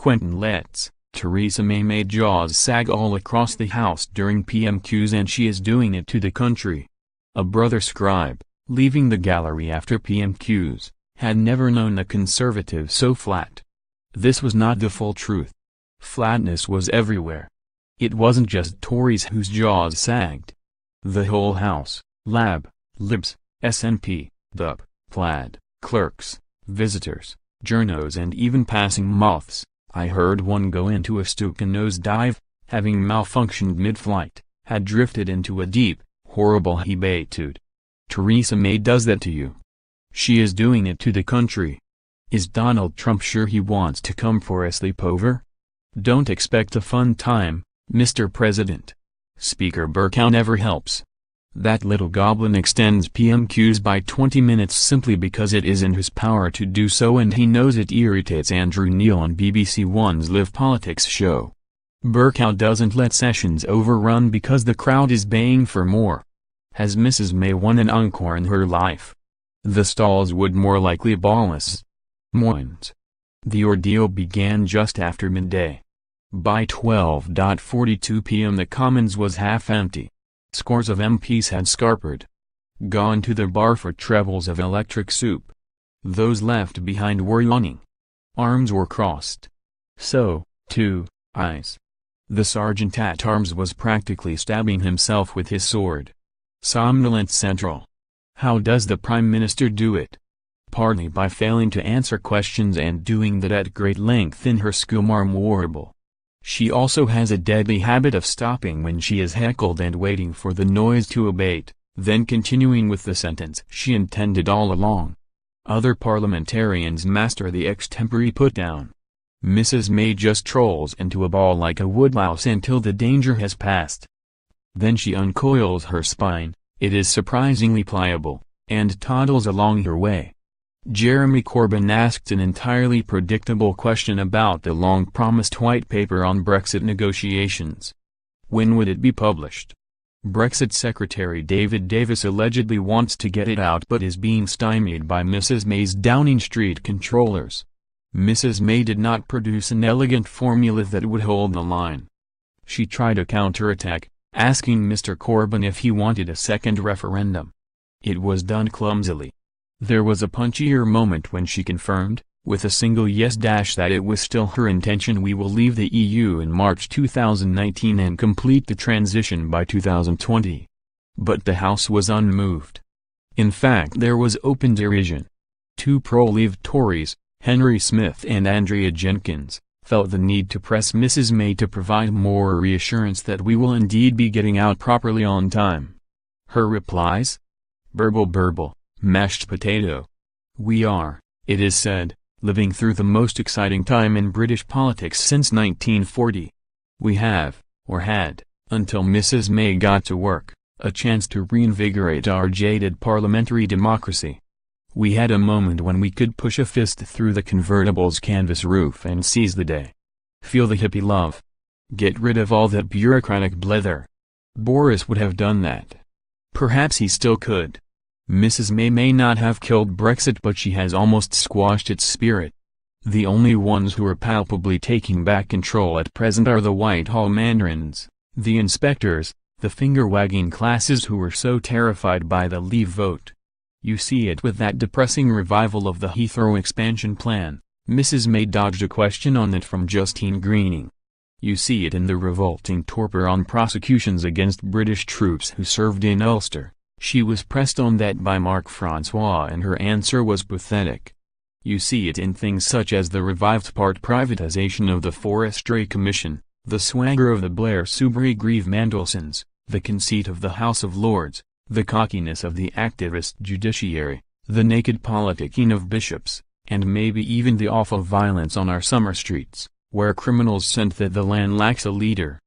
Quentin Letts, Theresa May made jaws sag all across the House during PMQs, and she is doing it to the country. A brother scribe, leaving the gallery after PMQs, had never known the Conservatives so flat. This was not the full truth. Flatness was everywhere. It wasn't just Tories whose jaws sagged. The whole House, Lab, Libs, SNP, DUP, Plaid, clerks, visitors, journos, and even passing moths. I heard one go into a Stuka nosedive, having malfunctioned mid-flight, had drifted into a deep, horrible hebetude. Theresa May does that to you. She is doing it to the country. Is Donald Trump sure he wants to come for a sleepover? Don't expect a fun time, Mr. President. Speaker Bercow never helps. That little goblin extends PMQs by 20 minutes simply because it is in his power to do so, and he knows it irritates Andrew Neil on BBC One's Live Politics show. Bercow doesn't let sessions overrun because the crowd is baying for more. Has Mrs. May won an encore in her life? The stalls would more likely abolish. Moins. The ordeal began just after midday. By 12:42 p.m. the Commons was half empty. Scores of MPs had scarpered, gone to the bar for trebles of electric soup. Those left behind were yawning. Arms were crossed. So, too, eyes. The sergeant-at-arms was practically stabbing himself with his sword. Somnolent Central. How does the Prime Minister do it? Partly by failing to answer questions and doing that at great length in her schoolmarm warble. She also has a deadly habit of stopping when she is heckled and waiting for the noise to abate, then continuing with the sentence she intended all along. Other parliamentarians master the extempore put-down. Mrs. May just trolls into a ball like a woodlouse until the danger has passed. Then she uncoils her spine, it is surprisingly pliable, and toddles along her way. Jeremy Corbyn asked an entirely predictable question about the long-promised white paper on Brexit negotiations. When would it be published? Brexit Secretary David Davis allegedly wants to get it out but is being stymied by Mrs. May's Downing Street controllers. Mrs. May did not produce an elegant formula that would hold the line. She tried a counterattack, asking Mr. Corbyn if he wanted a second referendum. It was done clumsily. There was a punchier moment when she confirmed, with a single yes that it was still her intention. We will leave the EU in March 2019 and complete the transition by 2020. But the House was unmoved. In fact, there was open derision. Two pro-Leave Tories, Henry Smith and Andrea Jenkins, felt the need to press Mrs. May to provide more reassurance that we will indeed be getting out properly on time. Her replies? Burble. Mashed potato. We are, it is said, living through the most exciting time in British politics since 1940. We have, or had, until Mrs. May got to work, a chance to reinvigorate our jaded parliamentary democracy. We had a moment when we could push a fist through the convertible's canvas roof and seize the day. Feel the hippie love. Get rid of all that bureaucratic blether. Boris would have done that. Perhaps he still could. Mrs. May not have killed Brexit, but she has almost squashed its spirit. The only ones who are palpably taking back control at present are the Whitehall mandarins, the inspectors, the finger-wagging classes who were so terrified by the Leave vote. You see it with that depressing revival of the Heathrow expansion plan. Mrs. May dodged a question on it from Justine Greening. You see it in the revolting torpor on prosecutions against British troops who served in Ulster. She was pressed on that by Mark Francois and her answer was pathetic. You see it in things such as the revived part privatisation of the Forestry Commission, the swagger of the Blair-Soubry-Grieve Mandelsons, the conceit of the House of Lords, the cockiness of the activist judiciary, the naked politicking of bishops, and maybe even the awful violence on our summer streets, where criminals scent that the land lacks a leader.